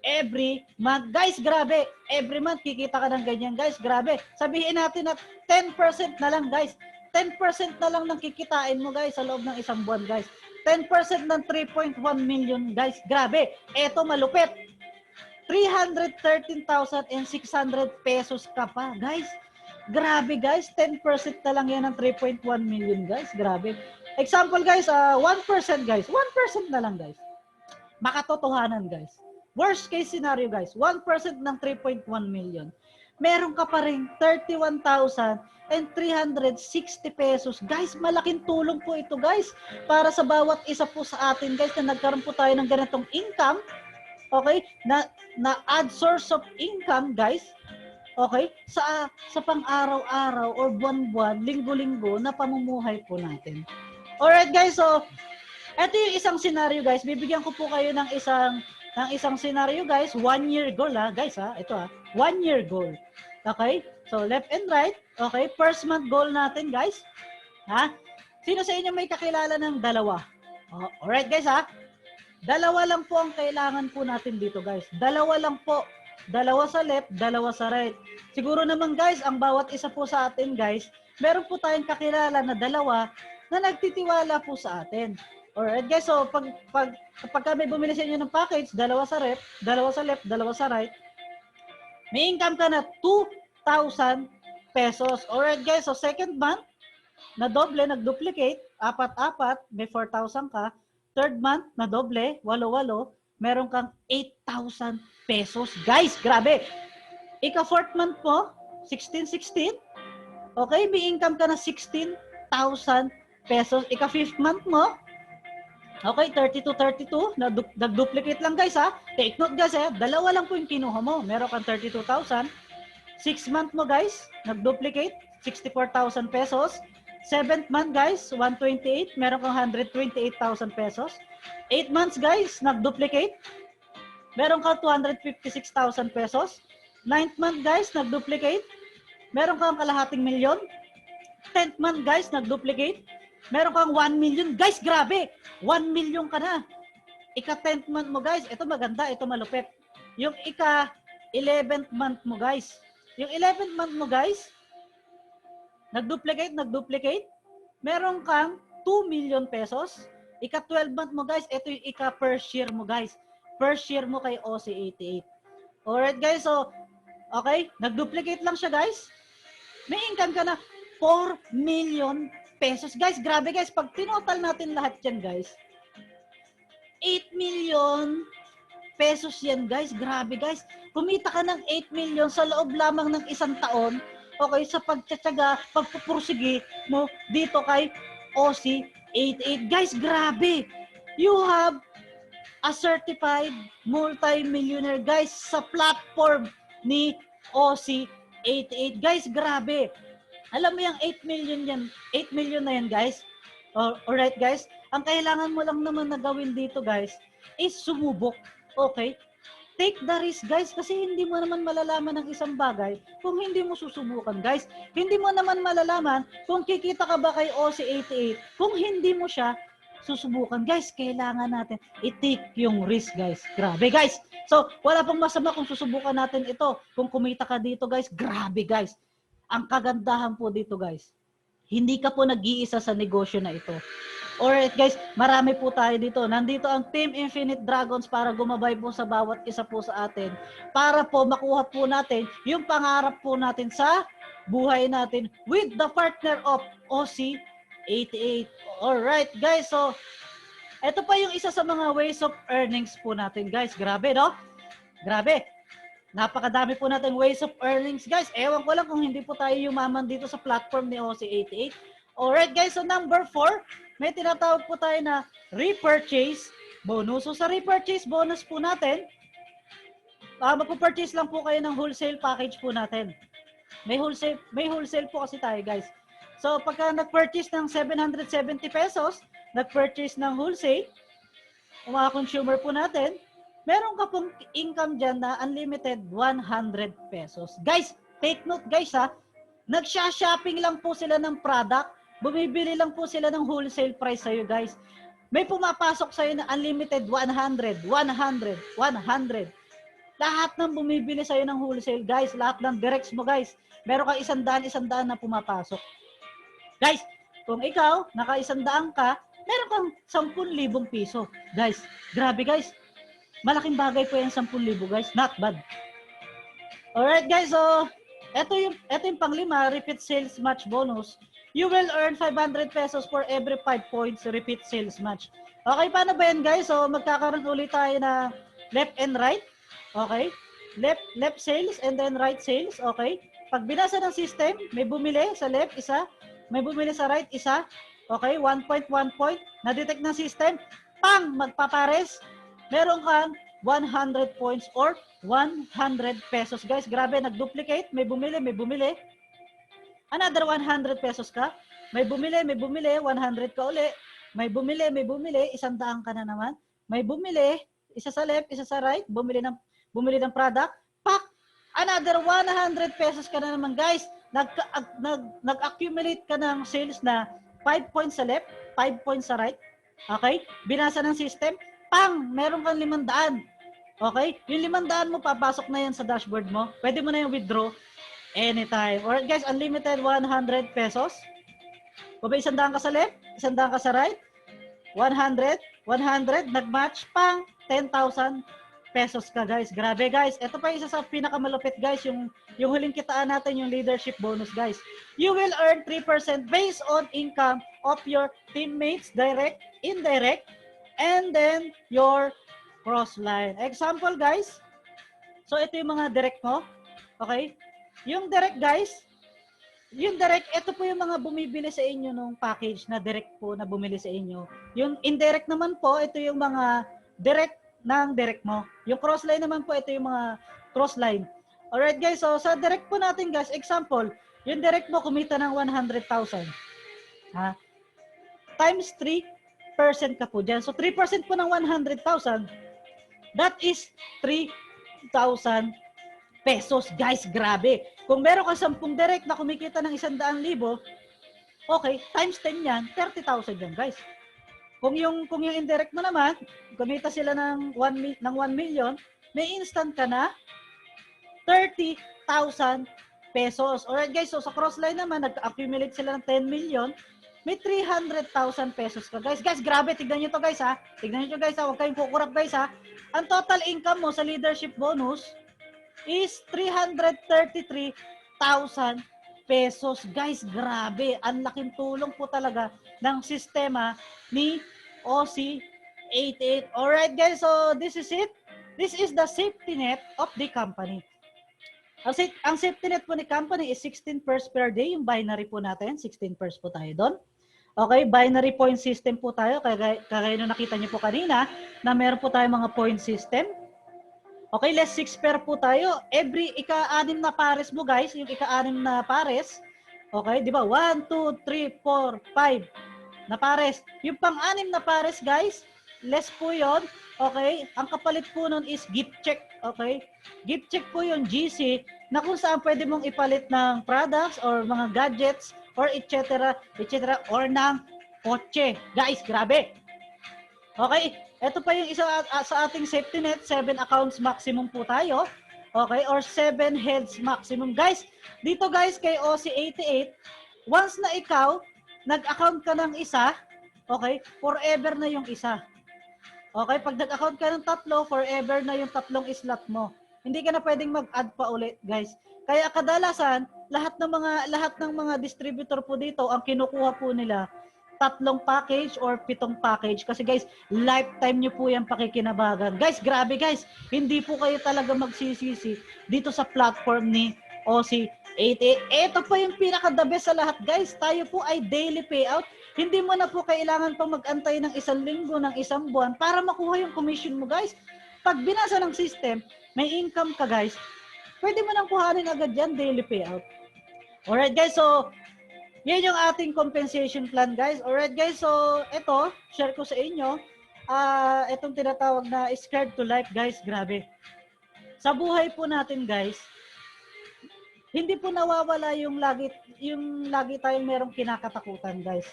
every month. Guys, grabe. Every month, kikita ka ng ganyan, guys. Grabe. Sabihin natin na 10% na lang, guys. 10% na lang ng kikitain mo, guys, sa loob ng isang buwan, guys. 10% ng 3.1 million, guys. Grabe. Eto, malupit. 313,600 pesos ka pa, guys. Grabe, guys. 10% na lang yan ng 3.1 million, guys. Grabe. Example, guys, 1%, guys. 1% na lang, guys. Makatotohanan, guys. Worst case scenario, guys. 1% ng 3.1 million. Meron ka pa rin 31,360 pesos. Guys, malaking tulong po ito, guys. Para sa bawat isa po sa atin, guys, na nagkaroon po tayo ng ganitong income. Okay? Na add source of income, guys. Okay? Sa pang-araw-araw or buwan-buwan, linggo-linggo na pamumuhay po natin. Alright, guys. So, ito yung isang scenario, guys. Bibigyan ko po kayo ng isang scenario, guys. 1 year goal, ha. Guys, ha. Ito, ha. 1 year goal. Okay? So, left and right. Okay? First month goal natin, guys. Ha? Sino sa inyo may kakilala ng dalawa? Alright, guys, ha. Dalawa lang po ang kailangan po natin dito, guys. Dalawa lang po. Dalawa sa left, dalawa sa right. Siguro naman, guys, ang bawat isa po sa atin, guys, meron po tayong kakilala na dalawa na nagtitiwala po sa atin. Alright, guys. So, pag kami bumili sa inyo ng package, dalawa sa left, dalawa sa right, may income ka na 2,000 pesos. Alright, guys. So, second month, na doble, nag-duplicate, apat-apat, may 4,000 ka. Third month, na doble, 8-8, meron kang 8,000 pesos. Guys, grabe. Ika-fourth month mo, 16-16. Okay, may income ka na 16,000 pesos. Ika-fifth month mo, okay, 32-32. Nag-duplicate lang, guys, ha. Take note, guys, ha. Dalawa lang po yung kinuha mo. Meron kang 32,000. 6th month mo, guys, nag-duplicate, 64,000 pesos. 7th month, guys, 128. Meron kang 128,000 pesos. 8 months, guys, nag-duplicate. Meron kang 256,000 pesos. 9th month, guys, nag-duplicate. Meron kang kalahating milyon. 10th month, guys, nag-duplicate. Meron kang 1 million. Guys, grabe! 1 million ka na. Ika-10th month mo, guys. Ito maganda, ito malupit. Yung ika-11th month mo, guys. Yung 11th month mo, guys, nag-duplicate. Meron kang 2 million pesos. Ika-12 month mo, guys, ito yung ika-first year mo, guys. First year mo kay OC88. Alright, guys, so, okay, nag-duplicate lang siya, guys. May income ka na 4 million pesos. Guys, grabe, guys. Pag tinotal natin lahat yan, guys, 8 million pesos yan, guys. Grabe, guys. Kumita ka ng 8 million sa loob lamang ng isang taon. Okay, sa pagtsatsaga, pagpupursige mo dito kay OC88. Guys, grabe. You have a certified multi-millionaire, guys, sa platform ni OC88. Guys, grabe. Alam mo yung 8 million yan, 8 million na yan, guys. Alright, guys. Ang kailangan mo lang naman na gawin dito, guys, is sumubok. Okay? Take the risk, guys, kasi hindi mo naman malalaman ng isang bagay kung hindi mo susubukan, guys. Hindi mo naman malalaman kung kikita ka ba kay OC88 kung hindi mo siya susubukan. Guys, kailangan natin i-take yung risk, guys. Grabe, guys. So, wala pong masama kung susubukan natin ito. Kung kumita ka dito, guys, grabe, guys. Ang kagandahan po dito, guys, hindi ka po nag-iisa sa negosyo na ito. Alright, guys, marami po tayo dito. Nandito ang Team Infinite Dragons para gumabay po sa bawat isa po sa atin. Para po makuha po natin yung pangarap po natin sa buhay natin with the partner of OC88. Alright, guys, so ito pa yung isa sa mga ways of earnings po natin, guys. Grabe, no? Grabe. Napakadami po natin ways of earnings, guys. Ewan ko lang kung hindi po tayo yumaman dito sa platform ni OC88. Alright, guys, so number 4, may tinatawag po tayo na repurchase bonus. So sa repurchase bonus po natin, magpo-purchase lang po kayo ng wholesale package po natin. May wholesale po kasi tayo, guys. So pagka nag-purchase ng 770 pesos, nag-purchase ng wholesale, mga consumer po natin, meron ka pong income dyan na unlimited 100 pesos. Guys, take note, guys, ha. Nagsha-shopping lang po sila ng product. Bumibili lang po sila ng wholesale price sa'yo, guys. May pumapasok sa'yo na unlimited 100, 100, 100. Lahat ng bumibili sa'yo ng wholesale, guys. Lahat ng directs mo, guys. Meron kang 100 na pumapasok. Guys, kung ikaw, naka 100 ka, meron kang 10,000 piso. Guys, grabe, guys. Malaking bagay po yan 10,000 guys. Not bad. Alright guys, so ito yung panglima, repeat sales match bonus. You will earn 500 pesos for every 5 points repeat sales match. Okay, paano ba yan guys? So magkakaroon ulit tayo na left and right. Okay? Left sales and then right sales. Okay? Pag binasa ng system, may bumili sa left, isa. May bumili sa right, isa. Okay? 1 point, 1 point. Na-detect ng system. Pang! Magpapares. Meron kang 100 points or 100 pesos. Guys, grabe. Nag-duplicate. May bumili, may bumili. Another 100 pesos ka. May bumili, 100 ka uli. May bumili, 100 ka na naman. May bumili, isa sa left, isa sa right, bumili ng product. Pak! Another 100 pesos ka na naman, guys. Nag-accumulate ka ng sales na 5 points sa left, 5 points sa right. Okay? Binasa ng system. Pang! Meron kang 500. Okay? Yung 500 mo, papasok na yan sa dashboard mo. Pwede mo na yung withdraw anytime. Alright guys, unlimited 100 pesos. Kung may 100 ka sa left, 100 ka sa right, 100, nag-match pang 10,000 pesos ka guys. Grabe guys. Ito pa isa sa pinakamalupit guys, yung huling kitaan natin, yung leadership bonus guys. You will earn 3% based on income of your teammates, direct, indirect, and then your cross-line. Example guys, so ito yung mga direct mo. Okay? Yung direct guys, yung direct, ito po yung mga bumibili sa inyo nung package na direct po na bumili sa inyo. Yung indirect naman po, ito yung mga direct ng direct mo. Yung cross-line naman po, ito yung mga cross-line. Alright guys, so sa direct po natin guys, example, yung direct mo kumita ng 100,000. Ha? Times 3% ka po dyan. So 3% po ng 100,000, that is 3,000 pesos. Guys, grabe. Kung meron ka 10 direct na kumikita ng 100,000, okay, times 10 yan, 30,000 yan, guys. Kung yung indirect mo naman, kumita sila ng 1 million, may instant ka na 30,000 pesos. Alright, guys, so sa crossline naman, nag-accumulate sila ng 10 million, may 300,000 pesos ka, guys. Guys, grabe, tignan nyo to, guys, ha. Tignan nyo to, guys, ha. Huwag kayong kukurap, guys, ha. Ang total income mo sa leadership bonus is 333,000 pesos. Guys, grabe. Ang laking tulong po talaga ng sistema ni OC88. Alright guys, so this is it. This is the safety net of the company. Ang safety net po ni company is 16 pairs per day. Yung binary po natin, 16 pairs po tayo doon. Okay, binary point system po tayo. Kaya nung nakita niyo po kanina na meron po tayo mga point system. Okay, less 6 pair po tayo. Every ika-6 na pares mo guys, yung ika-6 na pares, okay, di ba? 1, 2, 3, 4, 5 na pares. Yung pang-6 na pares guys, less po yon. Okay, ang kapalit po nun is gift check. Okay, gift check po yung GC na kung saan pwede mong ipalit ng products or mga gadgets or etc. or ng kotse. Guys, grabe. Okay, ito pa yung isa sa ating safety net, 7 accounts maximum po tayo. Okay, or 7 heads maximum. Guys, dito guys kay OC88, once na ikaw, nag-account ka ng isa, okay, forever na yung isa. Okay, pag nag-account ka ng 3, forever na yung 3 slot mo. Hindi ka na pwedeng mag-add pa ulit, guys. Kaya kadalasan, lahat ng mga distributor po dito, ang kinukuha po nila 3 package or 7 package. Kasi guys, lifetime nyo po yung pakikinabagan. Guys, grabe guys. Hindi po kayo talaga magsisisi dito sa platform ni OC88. Ito pa yung pinaka-the best sa lahat guys. Tayo po ay daily payout. Hindi mo na po kailangan pang mag-antay ng 1 linggo, ng 1 buwan para makuha yung commission mo guys. Pag binasa ng system, may income ka guys, pwede mo nang kuhanin agad yan, daily payout. Alright guys, so yan yung ating compensation plan guys. Alright guys, so ito, share ko sa inyo. Itong tinatawag na scared to life guys, grabe. Sa buhay po natin guys, hindi po nawawala yung lagi tayong merong kinakatakutan guys.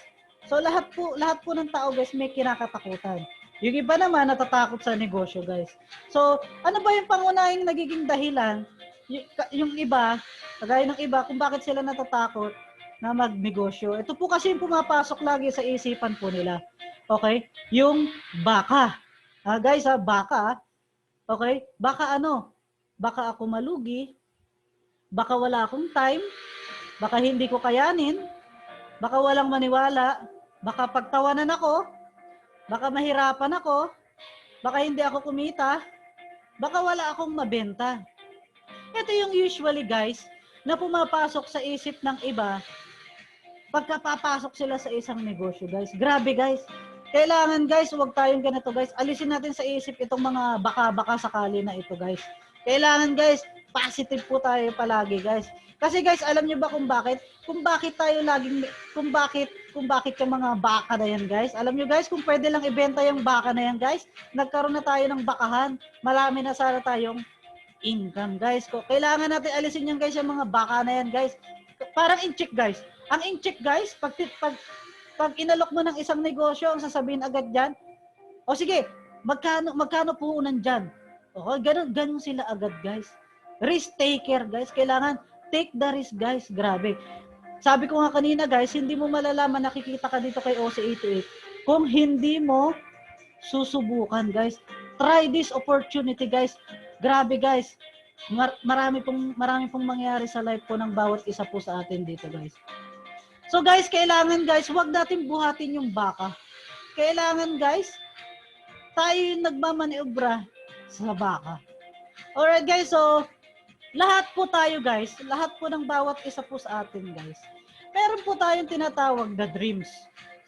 So lahat po ng tao guys may kinakatakutan. Yung iba naman natatakot sa negosyo guys. So ano ba yung pangunahing nagiging dahilan? Yung iba, kagaya ng iba kung bakit sila natatakot na magnegosyo. Ito po kasi yung pumapasok lagi sa isipan po nila. Okay? Yung baka. Guys, baka. Okay? Baka ano, baka ako malugi, baka wala akong time, baka hindi ko kayanin, baka walang maniwala, baka pagtawanan ako, baka mahirapan ako, baka hindi ako kumita, baka wala akong mabenta. Ito yung usually guys, na pumapasok sa isip ng iba pagka papasok sila sa isang negosyo guys. Grabe guys. Kailangan guys, huwag tayong ganito guys. Alisin natin sa isip itong mga baka-baka sakali na ito guys. Kailangan guys, positive po tayo palagi guys. Kasi guys, alam niyo ba kung bakit? Kung bakit tayo laging, kung bakit yung mga baka na yan guys. Alam niyo guys, kung pwede lang ibenta yung baka na yan guys, nagkaroon na tayo ng bakahan. Marami na sana tayong income guys. Kailangan natin alisin yan guys, yung mga baka na yan guys. Parang in-check guys. Ang in-check guys, pag inalok mo ng isang negosyo, ang sasabihin agad dyan, o sige, magkano puhunan dyan? O, ganun sila agad guys. Risk taker guys, kailangan take the risk guys, grabe. Sabi ko nga kanina guys, hindi mo malalaman, nakikita ka dito kay OC88 kung hindi mo susubukan guys. Try this opportunity guys. Grabe guys. Marami pong mangyayari sa life po ng bawat isa po sa atin dito guys. So guys, kailangan guys, huwag natin buhatin yung baka. Kailangan guys, tayo yung nagmamaniobra sa baka. Alright guys, so lahat po tayo guys, lahat po ng bawat isa po sa atin guys, meron po tayong tinatawag na dreams.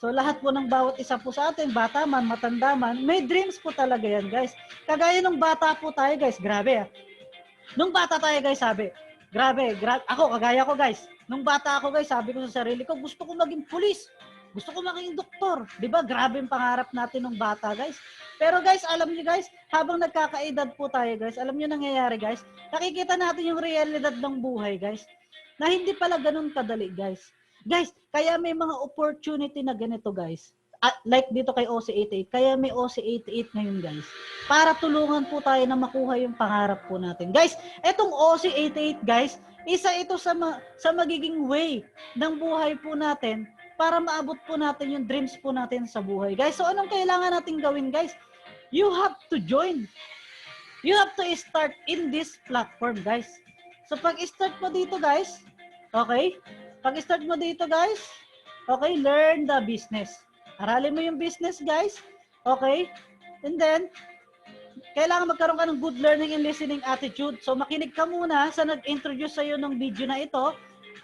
So lahat po ng bawat isa po sa atin, bata man, matanda man, may dreams po talaga yan guys. Kagaya nung bata po tayo guys, grabe ah. Nung bata tayo guys, sabi, grabe, ako, kagaya ko guys. Nung bata ako guys, sabi ko sa sarili ko, gusto ko maging pulis. Gusto ko maging doktor. Diba? Grabe yung pangarap natin nung bata guys. Pero guys, alam niyo guys, habang nagkakaedad po tayo guys, alam niyo nangyayari guys, nakikita natin yung realidad ng buhay guys, na hindi pala ganun kadali guys. Guys, kaya may mga opportunity na ganito guys. Like dito kay OC88, kaya may OC88 ngayon guys, para tulungan po tayo na makuha yung pangarap po natin. Guys, etong OC88 guys, isa ito sa magiging way ng buhay po natin para maabot po natin yung dreams po natin sa buhay. Guys, so anong kailangan natin gawin guys? You have to join. You have to start in this platform guys. So pag-start mo dito guys, okay? Pag-start mo dito guys, okay, learn the business. Aralin mo yung business, guys. Okay? And then, kailangan magkaroon ka ng good learning and listening attitude. So, makinig ka muna sa nag-introduce sa'yo ng video na ito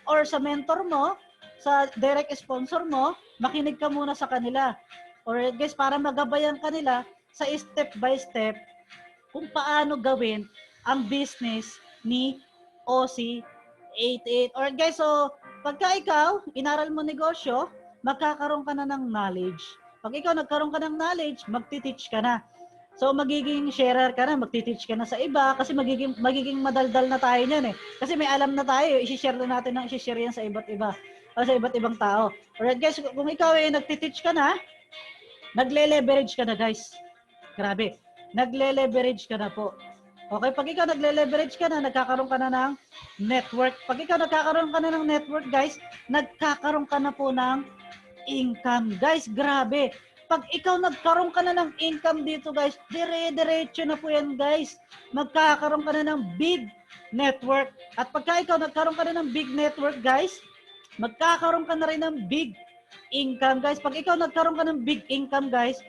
or sa mentor mo, sa direct sponsor mo, makinig ka muna sa kanila. Or guys, para magabayan ka nila sa step by step kung paano gawin ang business ni OC88. Or guys, so, pagka ikaw, inaral mo negosyo, magkakaroon ka na ng knowledge. Pag ikaw nagkaroon ka ng knowledge, magti-teach ka na. So magiging sharer ka na, magti-teach ka na sa iba kasi magiging madaldal na tayo niyan eh. Kasi may alam na tayo, i-share na natin ng i-share yan sa iba't iba o sa iba't ibang tao. Alright guys, kung ikaw ay nagti-teach ka na, nagle-leverage ka na guys. Grabe. Nagle-leverage ka na po. Okay, pag ikaw nagle-leverage ka na, nagkakaroon ka na ng network. Pag ikaw nagkakaroon ka na ng network guys, nagkakaroon ka na po ng income. Guys, grabe. Pag ikaw nagkaroon ka na ng income dito guys, dire-diretso na po yan guys. Magkakaroon ka na ng big network. At pagka ikaw nagkaroon ka na ng big network guys, magkakaroon ka na rin ng big income guys. Pag ikaw nagkaroon ka ng big income guys,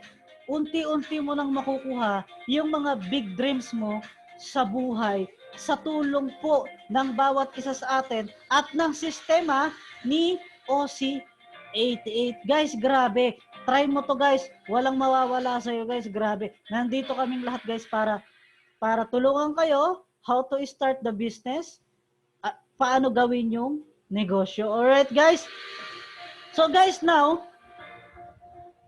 unti-unti mo nang makukuha yung mga big dreams mo sa buhay sa tulong po ng bawat isa sa atin at ng sistema ni OC88. Guys, grabe. Try mo to guys. Walang mawawala sa iyo guys. Grabe. Nandito kaming lahat guys para tulungan kayo how to start the business at paano gawin yung negosyo. Alright guys. So guys,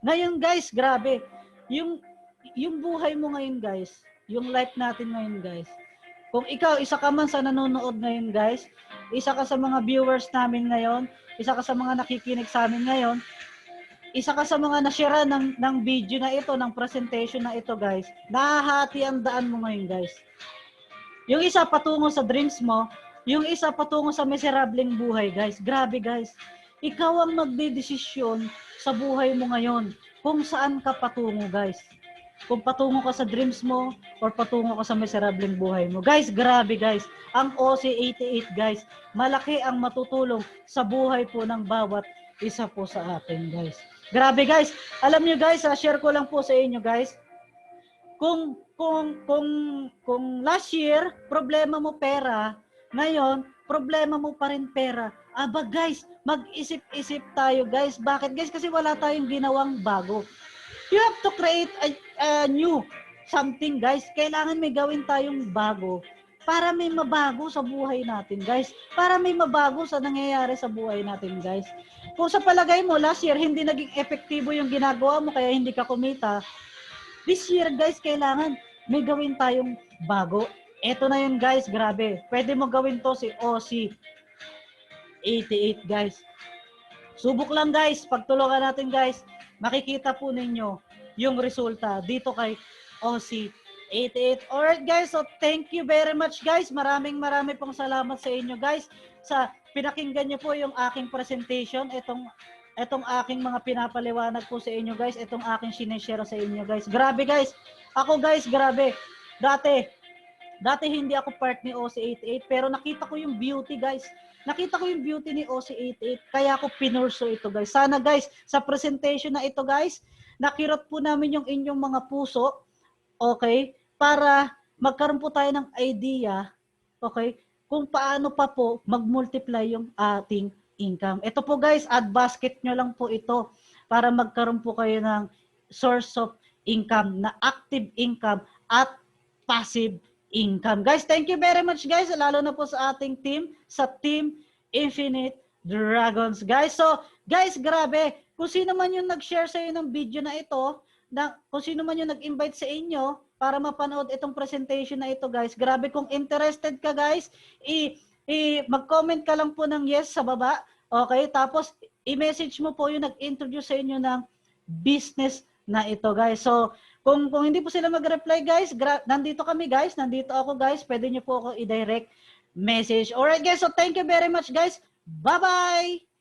ngayon guys, grabe. Yung buhay mo ngayon guys, yung life natin ngayon guys. Kung ikaw, isa ka man sa nanonood ngayon guys, isa ka sa mga viewers namin ngayon, isa ka sa mga nakikinig sa amin ngayon, isa ka sa mga na-share ng video na ito, ng presentation na ito guys, nahahati ang daan mo ngayon guys. Yung isa patungo sa dreams mo, yung isa patungo sa miserableng buhay guys. Grabe guys. Ikaw ang magdedesisyon sa buhay mo ngayon kung saan ka patungo guys. kung patungo ka sa dreams mo or patungo ka sa miserableng buhay mo. Guys, grabe guys. Ang OC88 guys, malaki ang matutulong sa buhay po ng bawat isa po sa atin guys. Grabe guys. Alam niyo guys, share ko lang po sa inyo guys. Kung last year problema mo pera, ngayon problema mo pa rin pera. Aba guys, mag-isip-isip tayo guys. Bakit guys? Kasi wala tayong ginawang bago. You have to create a new something guys. Kailangan may gawin tayong bago para may mabago sa buhay natin guys. Para may mabago sa nangyayari sa buhay natin guys. Kung sa palagay mo last year hindi naging epektibo yung ginagawa mo kaya hindi ka kumita, this year guys kailangan may gawin tayong bago. Eto na yun guys, grabe. Pwede mo gawin to si OC88 guys. Subok lang guys, pagtulungan natin guys, makikita po ninyo yung resulta dito kay OC88. Alright guys, so thank you very much guys. Marami pong salamat sa inyo guys. Sa pinakinggan nyo po yung aking presentation, itong aking mga pinapaliwanag po sa inyo guys, itong aking sineshare sa inyo guys. Grabe guys, ako guys, grabe. Dati hindi ako part ni OC88 pero nakita ko yung beauty guys. Nakita ko yung beauty ni OC88 kaya ako pinurso ito guys. Sana guys, sa presentation na ito guys, nakirot po namin yung inyong mga puso, okay? Para magkaroon po tayo ng idea, okay? Kung paano pa po mag-multiply yung ating income. Ito po guys, add basket nyo lang po ito para magkaroon po kayo ng source of income na active income at passive income. Guys, thank you very much guys, lalo na po sa ating team, sa Team Infinite Dragons. Guys, so guys, grabe, kung sino man yung nag-share sa inyo ng video na ito, kung sino man yung nag-invite sa inyo para mapanood itong presentation na ito guys, grabe kung interested ka guys, mag-comment ka lang po ng yes sa baba, okay? Tapos i-message mo po yung nag-introduce sa inyo ng business na ito guys. So kung hindi po sila mag-reply guys, nandito kami guys, nandito ako guys, pwede nyo po ako i-direct message. Alright guys, so thank you very much guys. Bye-bye!